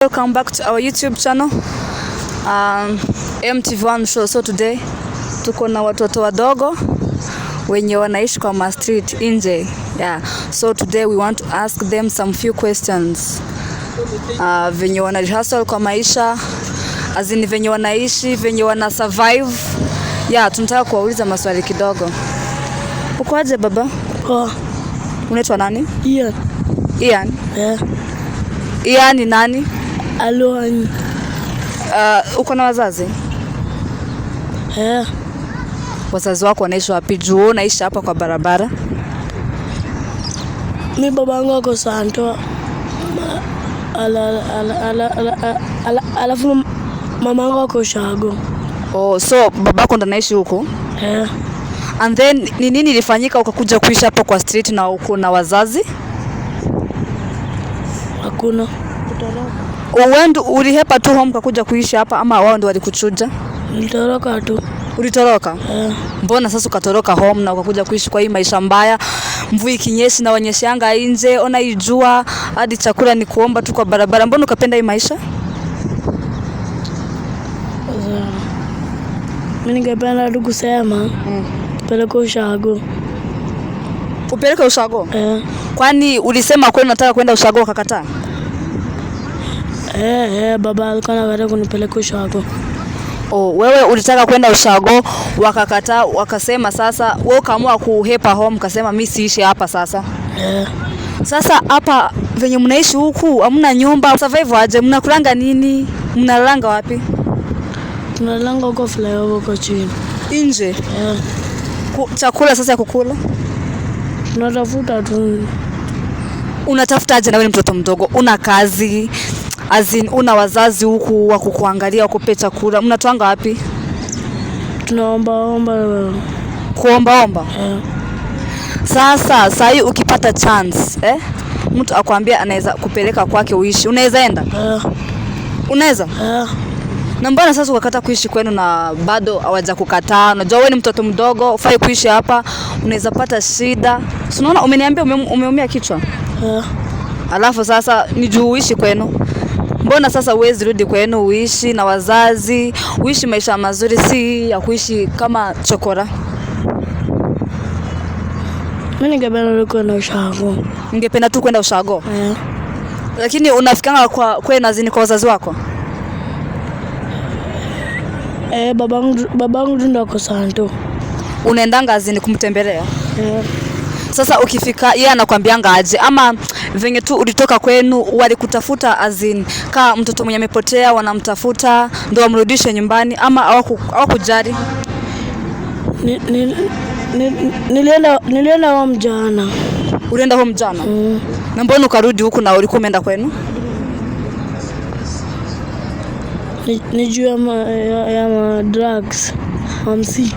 Welcome back to our YouTube channel, MTV1 show. So today tuko na watoto wadogo wenye wanaishi kwa ma street nje. Yeah. So today we want to ask them some few questions. Venye wana hustle kwa maisha, azini venye wanaishi, venye wana survive. Yeah, tunataka kuwauliza maswali kidogo. Uko aje baba? Poa. Unaitwa nani? Ian. Ian? Yeah. Ian ni nani? Aloni. Uko na wazazi? Yeah. Wazazi wako wanaishi wapi? Juu unaishi hapa kwa barabara. Mi babangu ako Santo. Alafu mamangu ako Shago. Oh, so babako ndo anaishi huko? Yeah. And then ni nini ilifanyika ukakuja kuishi hapa kwa street na uko na wazazi? Hakuna. Wewe ulihepa tu home ukakuja kuishi hapa ama wao ndio walikuchuja? Nilitoroka tu. Ulitoroka? Yeah. Mbona sasa ukatoroka home na ukakuja kuishi kwa hii maisha mbaya? Mvua ikinyesha na wanyeshanga nje, ona ijua, hadi chakula ni kuomba tu kwa barabara. Mbona ukapenda hii maisha? Mimi ningependa tu kusema peleka Ushago. Upeleke Ushago? Yeah. Kwani ulisema kweli unataka kwenda Ushago ukakataa? Baba alikuwa anataka kunipeleka Ushago. Oh, wewe ulitaka kwenda Ushago wakakataa, wakasema sasa wewe kaamua kuhepa home kasema mimi siishi hapa sasa. Yeah. Sasa hapa venye mnaishi huku hamna nyumba, survive aje? Mnakulanga nini? Mnalanga wapi? Tunalanga huko flyover huko chini. Nje? Yeah. Chakula sasa ya kukula? Tunatafuta tu. Unatafuta aje na wewe mtoto mdogo? Una kazi? Una wazazi huku wa kukuangalia wakupe chakula? Mnatoanga wapi? Tunaomba. Kuomba? Yeah. Sasa hii ukipata chance, mtu akwambia anaweza kupeleka kwake uishi, unaweza enda? Yeah. Unaweza? Yeah. Na mbona sasa ukakata kuishi kwenu na bado hawaja kukataa? Unajua wewe ni mtoto mdogo, ufai kuishi hapa, unaweza pata shida. Unaona umeniambia umeumia kichwa? Yeah. Alafu sasa ni juu uishi kwenu. Mbona sasa uwezi rudi kwenu uishi na wazazi, uishi maisha mazuri, si ya kuishi kama chokora? Mimi ningependa kwenda Ushago. Ningependa tu kwenda Ushago? Yeah. Lakini unafikanga kwa nazini kwa wazazi wako? Babangu ndo ako Santo. Unaendanga azini kumtembelea? Yeah. Sasa ukifika yeye anakuambianga aje, ama venye tu ulitoka kwenu walikutafuta azini kama mtoto mwenye amepotea wanamtafuta ndio wamrudishe nyumbani, ama hawakujali? Nilienda home jana. Ulienda home jana? Na mbona ukarudi huku na ulikuwa umeenda kwenu? Ni juu ya drugs. Hamsi.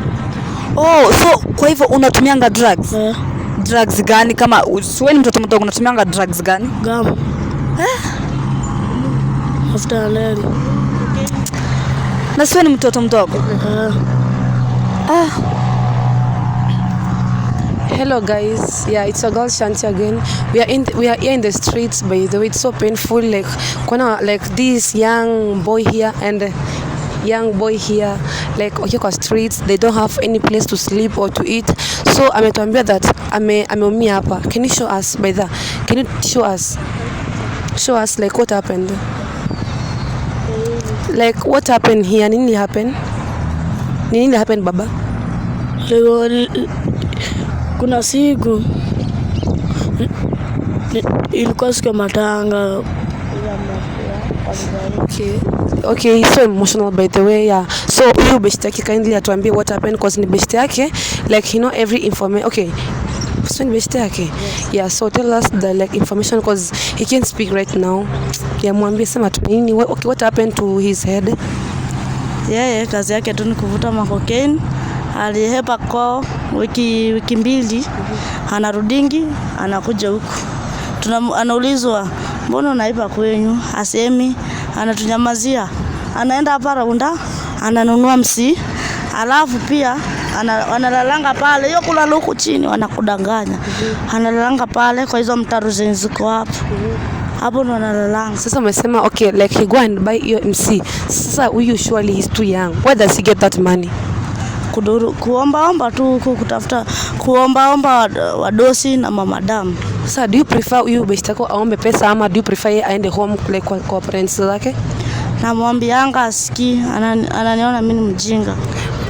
Oh, so kwa hivyo unatumianga drugs? Yeah. Drugs gani? Kama wewe ni mtoto mdogo unatumianga drugs gani? Gum. After leli. Na wewe ni mtoto mdogo? Hello guys, yeah, it's a girl Shanti again. We are here in the streets, by the way. It's so painful, like this young boy here and young boy here, like okay, kwa streets they don't have any place to sleep or to eat. So ametuambia that ameumia hapa. Can you show us by the? Can you show us like what happened? Like what happened here? Nini happened baba? Kuna siku ilikuwa siku ya matanga. Okay, he's so emotional by the way, yeah. So huyu beshte yake kindly atuambie what happened, because ni beshte yake, like every information. Okay, so ni beshte yake. Yeah, so tell us the like information, because he can't speak right now. Yeah, mwambie sema tu nini. Okay, what happened to his head? Yeye kazi yake tu ni kuvuta makokaini. Alihepa kwa wiki mbili, anarudingi, anakuja huku. Anaulizwa, mbona unaipa kwenyu? Asemi, anatunyamazia. Anaenda hapa Raunda, ananunua msi. Alafu pia analalanga pale, hiyo kulala huku chini wanakudanganya. Analalanga pale kwa hizo mtaro ziko hapo. hapo ndo analalanga. Sasa umesema okay, like he go and buy your MC. Sasa huyu surely he's too young. Where does he get that money? Kuomba tu huko, kutafuta kuomba wadosi na mamadamu. Sasa do you prefer huyu best yako aombe pesa ama do you prefer yeye aende home like kwa parents zake? Namwambianga asikii, ananiona mimi ni mjinga.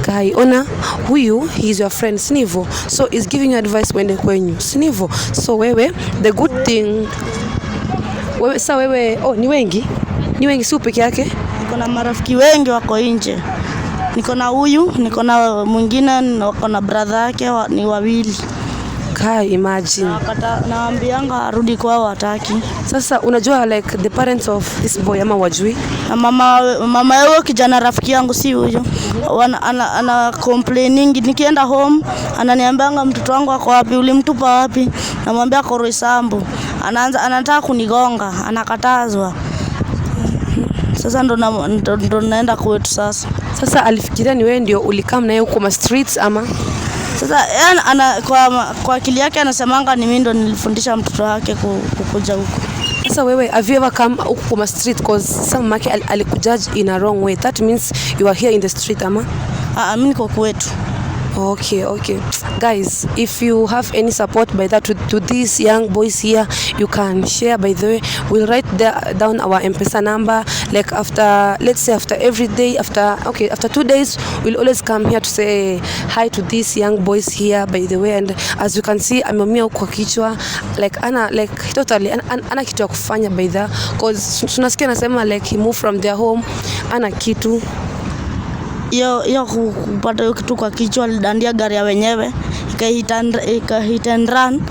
Kai, ona huyu he is your friend, sinivo. So is giving you advice when kwenyu, sinivo. So wewe the good thing wewe ni wengi si peke yake. Niko na marafiki wengi wako nje. Niko na huyu, niko na mwingine, niko na brother yake ni wawili. Kai, imagine. Naambianga arudi kwao hataki. Sasa unajua like the parents of this boy ama wajui? Na mama yao kijana rafiki yangu si huyo. Ana complaining, nikienda home ananiambianga mtoto wangu ako wapi, ulimtupa wapi? Namwambia ako Roysambu. Anataka kunigonga, anakatazwa. Sasa ndo naenda kwetu sasa. Sasa alifikiria ni wewe ndio ulikam naye huko ma streets ama? Sasa kwa akili yake anasemanga ni mimi ndo nilifundisha mtoto wake kukuja huko. Sasa wewe have you ever come huko kwa street cause some maki alikujudge in a wrong way? That means you are here in the street ama? Mimi niko kwetu. Okay. Guys, if you have any support by that to these young boys here, you can share. By the way, we'll write down our M-Pesa number. Like let's say after every day, after 2 days, we'll always come here to say hi to these young boys here. By the way, and as you can see, ameumia kwa kichwa. Like totally ana kitu ya kufanya by the, cause tunasikia nasema like he moved from their home, ana kitu. Yo kupata hiyo kitu kwa kichwa, alidandia gari ya wenyewe, hit and run,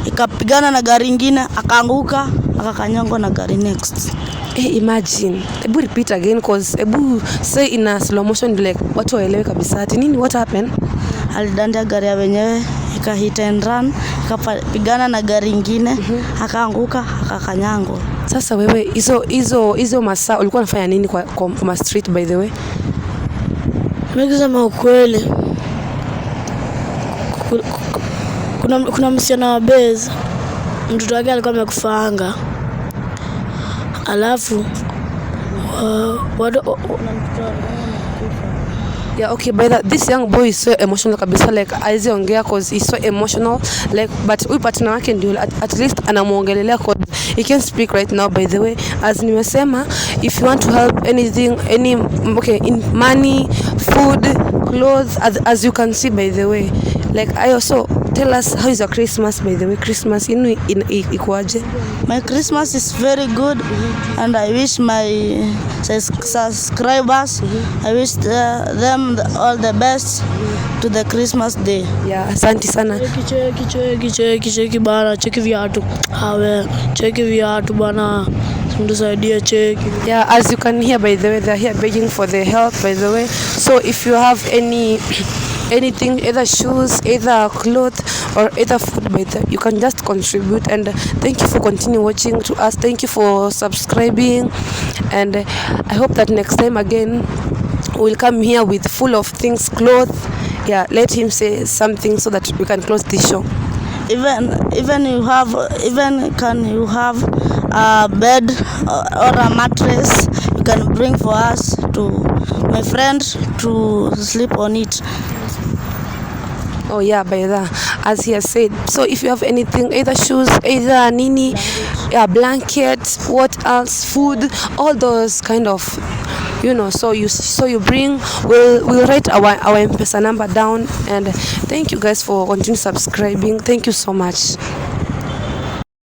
ikapigana na gari nyingine, akaanguka, akakanyangwa na gari next. Imagine. Ebu repeat again cause ebu say in a slow motion like watu waelewe kabisa ati nini, what happened? Alidandia gari ya wenyewe, hit and run, ikapigana na gari nyingine, akaanguka, akakanyangwa. Sasa wewe hizo masaa ulikuwa unafanya nini kwa street by the way? Kusema ukweli, kuna msichana wa base, mtoto wake alikuwa amekufaanga, alafu yeah, okay, by that this young boy is so emotional kabisa, like aiziongea cause he's so emotional, like but huyu partner wake ndio at least anamuongelelea cause he can speak right now. By the way, as nimesema, if you want to help anything, in money, food, clothes, as you can see by the way, like I also tell us how is your Christmas by the way. Christmas ikoaje? My Christmas is very good, and I wish my subscribers, I wish them all the best to the Christmas day. Yeah, asante sana. Cheki bana, cheki viatu. Cheki viatu bana. Mtusaidie cheki. Yeah, as you can hear by the way, they're here begging for the help by the way. So if you have anything, either shoes, either clothes, or either food by the, you can just contribute. And thank you for continuing watching to us. Thank you for subscribing, and I hope that next time again we'll come here with full of things, clothes. Yeah, let him say something so that we can close this show. Even can you have a bed or a mattress, you can bring for us to my friend to sleep on it. Oh yeah, by that, as he has said. So if you have anything, either shoes, either nini, blankets, what else, food, all those kind of, so you bring, we'll write our M-Pesa number down. And thank you guys for continuing subscribing. Thank you so much.